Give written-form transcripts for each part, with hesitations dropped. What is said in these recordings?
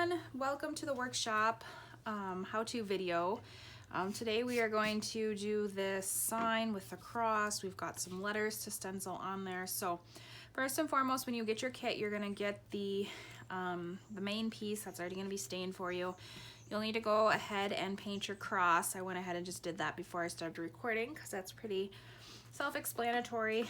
everyone, welcome to the workshop how-to video. Today we are going to do this sign with the cross. We've got some letters to stencil on there. So first and foremost, when you get your kit, you're going to get the main piece that's already going to be stained for you. You'll need to go ahead and paint your cross. I went ahead and just did that before I started recording because that's pretty self-explanatory.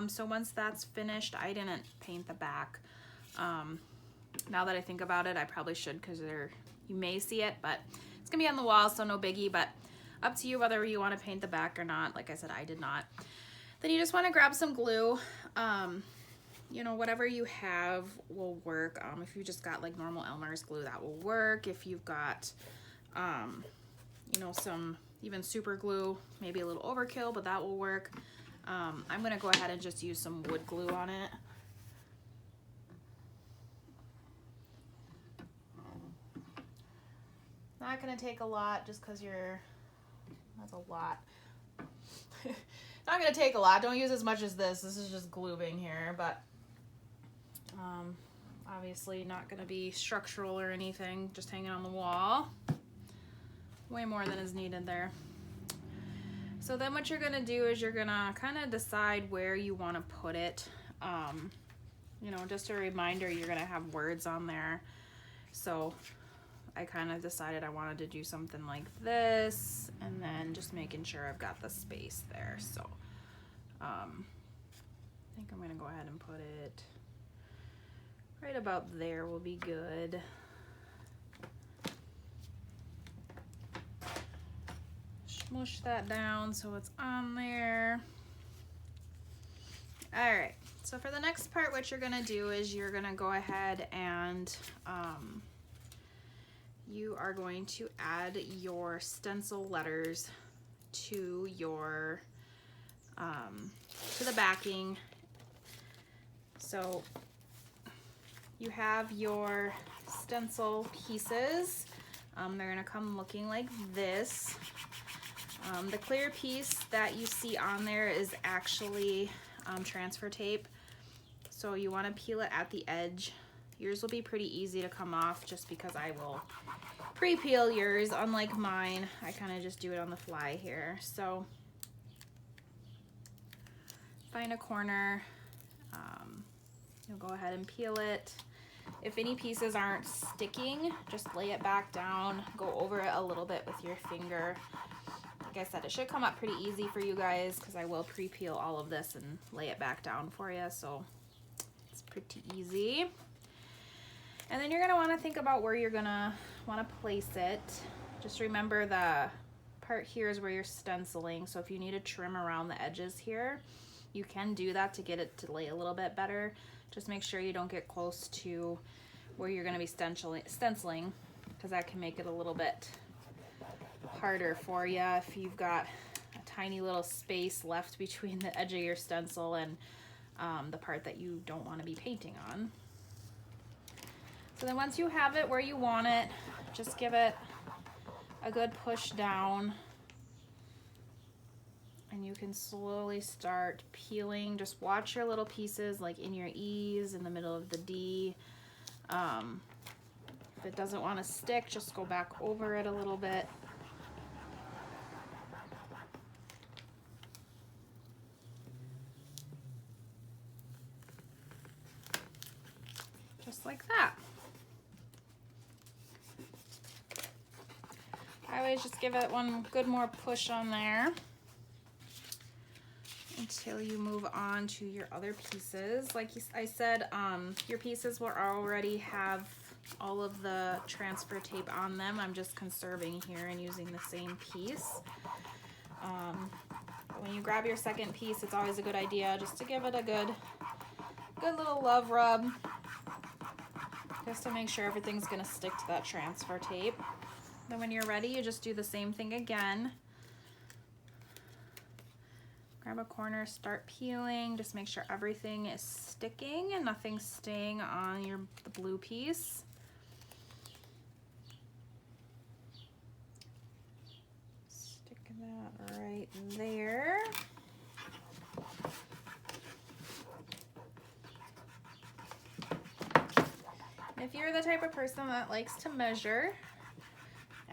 So once that's finished, I didn't paint the back. Now that I think about it, I probably should because you may see it, but it's gonna be on the wall, so no biggie, but up to you whether you want to paint the back or not. Like I said, I did not. Then you just want to grab some glue. You know, whatever you have will work. If you just got like normal Elmer's glue, that will work. If you've got, you know, some even super glue, maybe a little overkill, but that will work. I'm gonna go ahead and just use some wood glue on it. Not gonna take a lot just because that's a lot. Not gonna take a lot. Don't use as much as this. This is just gluing here, but obviously not gonna be structural or anything, just hanging on the wall. Way more than is needed there. So then what you're gonna do is you're gonna kind of decide where you want to put it. You know, just a reminder, you're gonna have words on there. So I kind of decided I wanted to do something like this, and then just making sure I've got the space there. So I think I'm gonna go ahead and put it right about there will be good. Smush that down so it's on there. All right, so for the next part, what you're gonna do is you're gonna go ahead and you are going to add your stencil letters to your to the backing. So you have your stencil pieces. They're gonna come looking like this. The clear piece that you see on there is actually transfer tape. So you want to peel it at the edge. Yours will be pretty easy to come off just because I will pre-peel yours. Unlike mine, I kind of just do it on the fly here. So find a corner, you'll go ahead and peel it. If any pieces aren't sticking, just lay it back down, go over it a little bit with your finger. Like I said, it should come up pretty easy for you guys because I will pre-peel all of this and lay it back down for you, so it's pretty easy. And then you're gonna wanna think about where you're gonna wanna place it. Just remember the part here is where you're stenciling, so if you need to trim around the edges here, you can do that to get it to lay a little bit better. Just make sure you don't get close to where you're gonna be stenciling because that can make it a little bit harder for you if you've got a tiny little space left between the edge of your stencil and the part that you don't want to be painting on. So then once you have it where you want it, just give it a good push down and you can slowly start peeling. Just watch your little pieces like in your E's, in the middle of the D. If it doesn't want to stick, just go back over it a little bit. Just like that. I always just give it one good more push on there until you move on to your other pieces. Like I said, your pieces will already have all of the transfer tape on them. I'm just conserving here and using the same piece. When you grab your second piece, it's always a good idea just to give it a good little love rub, just to make sure everything's gonna stick to that transfer tape. Then when you're ready, you just do the same thing again. Grab a corner, start peeling, just make sure everything is sticking and nothing's staying on the blue piece. Stick that right there. If you're the type of person that likes to measure,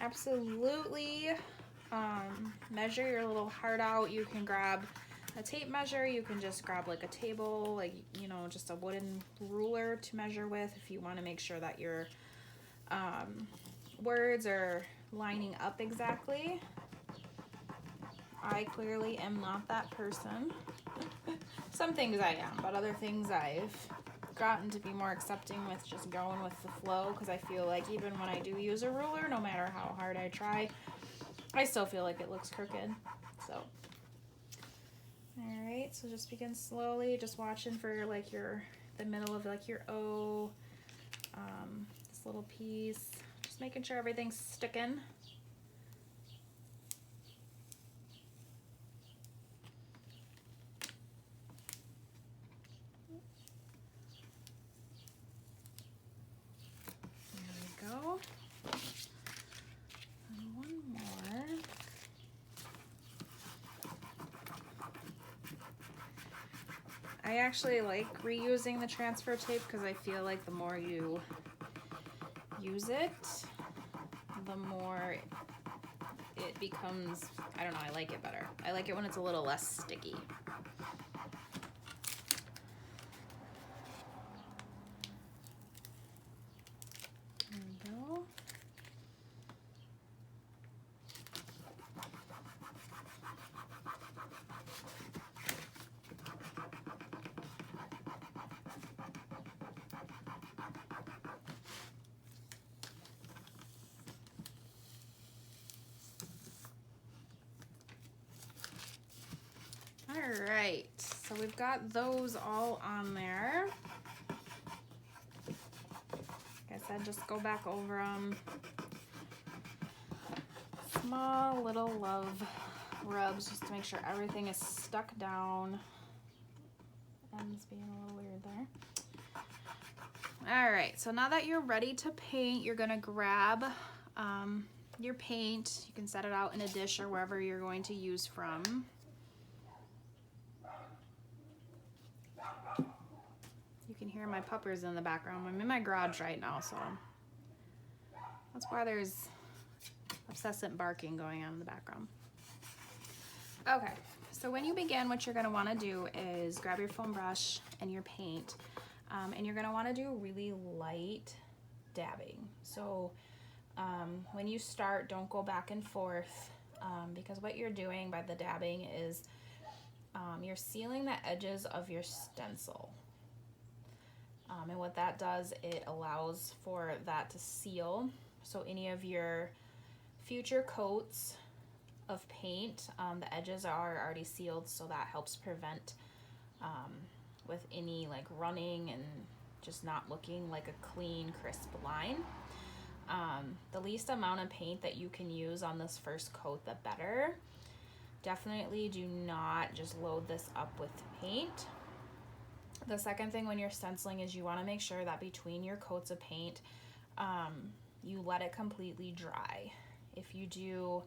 absolutely measure your little heart out. You can grab a tape measure, you can just grab like a table, like, you know, just a wooden ruler to measure with if you want to make sure that your words are lining up exactly. I clearly am not that person. Some things I am, but other things I've gotten to be more accepting with just going with the flow, because I feel like even when I do use a ruler, no matter how hard I try, I still feel like it looks crooked. So, all right, so just begin slowly, just watching for like the middle of like your O, this little piece, just making sure everything's sticking. Go. And one more. I actually like reusing the transfer tape because I feel like the more you use it, the more it becomes, I don't know, I like it better. I like it when it's a little less sticky. There we go. All right, so we've got those all on there. Like I said, just go back over them. Small little love rubs just to make sure everything is stuck down. Ends being a little weird there. All right, so now that you're ready to paint, you're gonna grab your paint. You can set it out in a dish or wherever you're going to use from. You can hear my puppers in the background. I'm in my garage right now, so that's why there's incessant barking going on in the background. Okay, so when you begin, what you're gonna wanna do is grab your foam brush and your paint, and you're gonna wanna do really light dabbing. So when you start, don't go back and forth, because what you're doing by the dabbing is you're sealing the edges of your stencil. And what that does, it allows for that to seal. So any of your future coats of paint, the edges are already sealed, so that helps prevent with any like running and just not looking like a clean, crisp line. The least amount of paint that you can use on this first coat, the better. Definitely do not just load this up with paint. The second thing when you're stenciling is you want to make sure that between your coats of paint, you let it completely dry. If you do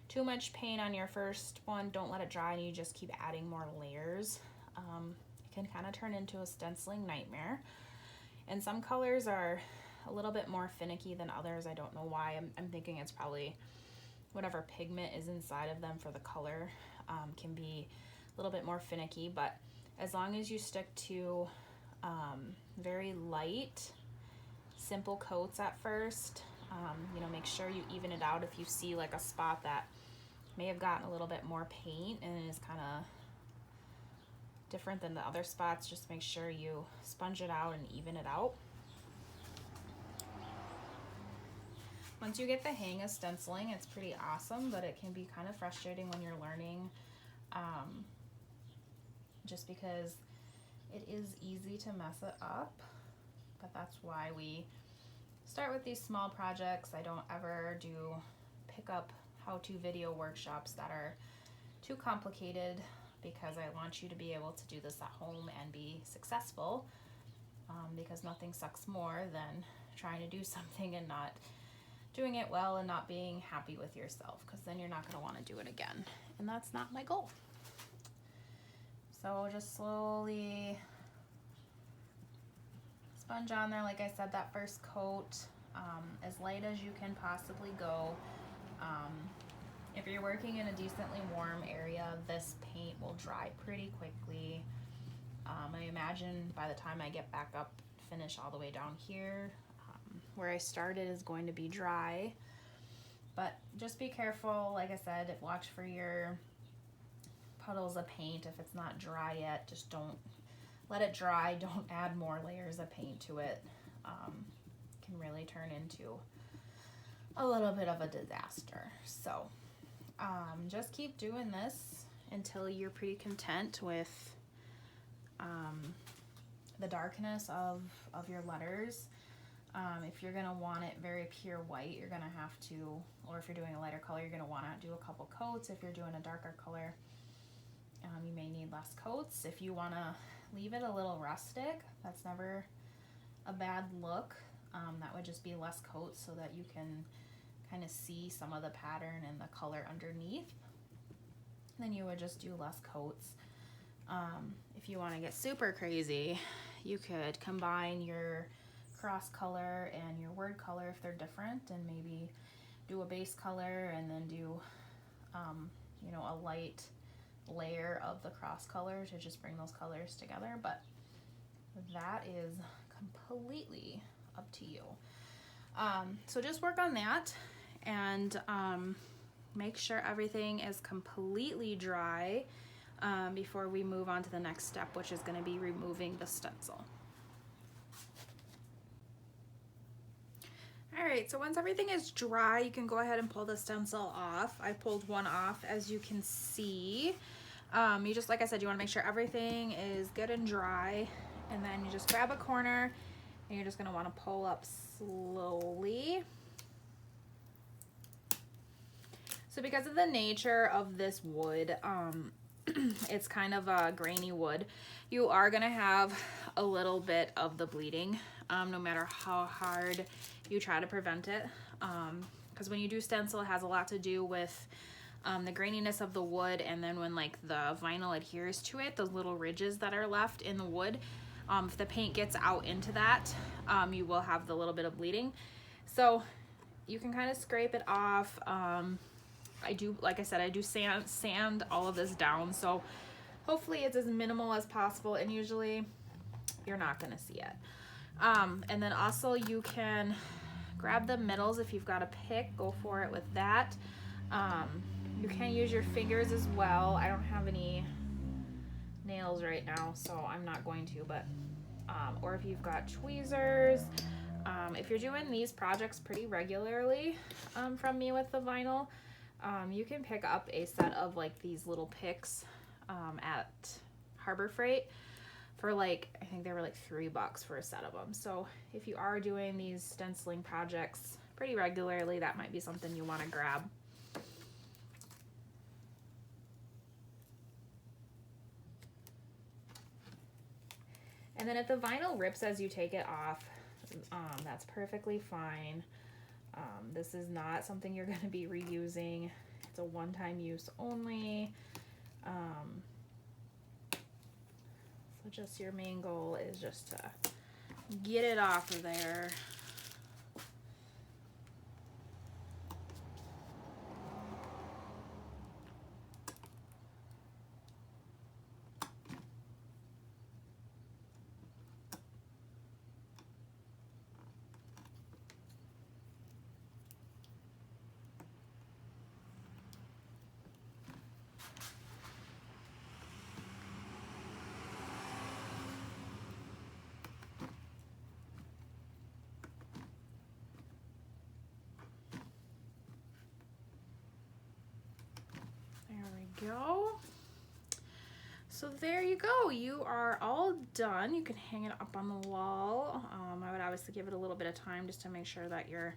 too much paint on your first one, don't let it dry and you just keep adding more layers. It can kind of turn into a stenciling nightmare. And some colors are a little bit more finicky than others. I don't know why. I'm thinking it's probably whatever pigment is inside of them for the color can be a little bit more finicky, but as long as you stick to very light, simple coats at first, you know, make sure you even it out. If you see like a spot that may have gotten a little bit more paint and is kind of different than the other spots, just make sure you sponge it out and even it out. Once you get the hang of stenciling, it's pretty awesome, but it can be kind of frustrating when you're learning, just because it is easy to mess it up. But that's why we start with these small projects. I don't ever do pick up how-to video workshops that are too complicated, because I want you to be able to do this at home and be successful, because nothing sucks more than trying to do something and not doing it well and not being happy with yourself, because then you're not going to want to do it again, and that's not my goal. So just slowly sponge on there, like I said, that first coat, as light as you can possibly go. If you're working in a decently warm area, this paint will dry pretty quickly. I imagine by the time I get back up, finish all the way down here, where I started is going to be dry. But just be careful, like I said, watch for your puddles of paint. If it's not dry yet, just don't let it dry. Don't add more layers of paint to it. Can really turn into a little bit of a disaster. So just keep doing this until you're pretty content with the darkness of your letters. If you're gonna want it very pure white, you're gonna have to, or if you're doing a lighter color, you're gonna wanna do a couple coats. If you're doing a darker color, you may need less coats. If you wanna leave it a little rustic, that's never a bad look. That would just be less coats so that you can kind of see some of the pattern and the color underneath. Then you would just do less coats. If you want to get super crazy, you could combine your cross color and your word color if they're different, and maybe do a base color and then do you know, a light layer of the cross color to just bring those colors together. But that is completely up to you. So just work on that, and make sure everything is completely dry before we move on to the next step, which is going to be removing the stencil. Alright, so once everything is dry, you can go ahead and pull the stencil off. I pulled one off, as you can see. You just, like I said, you want to make sure everything is good and dry, and then you just grab a corner and you're just going to want to pull up slowly. So because of the nature of this wood, it's kind of a grainy wood, you are going to have a little bit of the bleeding, no matter how hard you try to prevent it. Because when you do stencil, it has a lot to do with the graininess of the wood, and then when like the vinyl adheres to it, those little ridges that are left in the wood, if the paint gets out into that, you will have the little bit of bleeding. So you can kind of scrape it off. I do, like I said, I do sand all of this down, so hopefully it's as minimal as possible, and usually you're not going to see it. And then also you can grab the middles. If you've got a pick, go for it with that. You can use your fingers as well. I don't have any nails right now, so I'm not going to, but or if you've got tweezers, if you're doing these projects pretty regularly from me with the vinyl, you can pick up a set of like these little picks at Harbor Freight for like, I think they were like $3 for a set of them. So if you are doing these stenciling projects pretty regularly, that might be something you want to grab. And then if the vinyl rips as you take it off, that's perfectly fine. This is not something you're going to be reusing. It's a one-time use only. So just your main goal is just to get it off of there. Go. So there you go. You are all done. You can hang it up on the wall. I would obviously give it a little bit of time just to make sure that your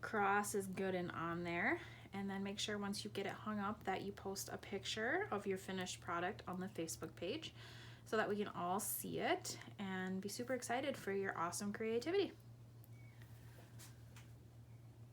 cross is good and on there. And then make sure once you get it hung up that you post a picture of your finished product on the Facebook page so that we can all see it and be super excited for your awesome creativity.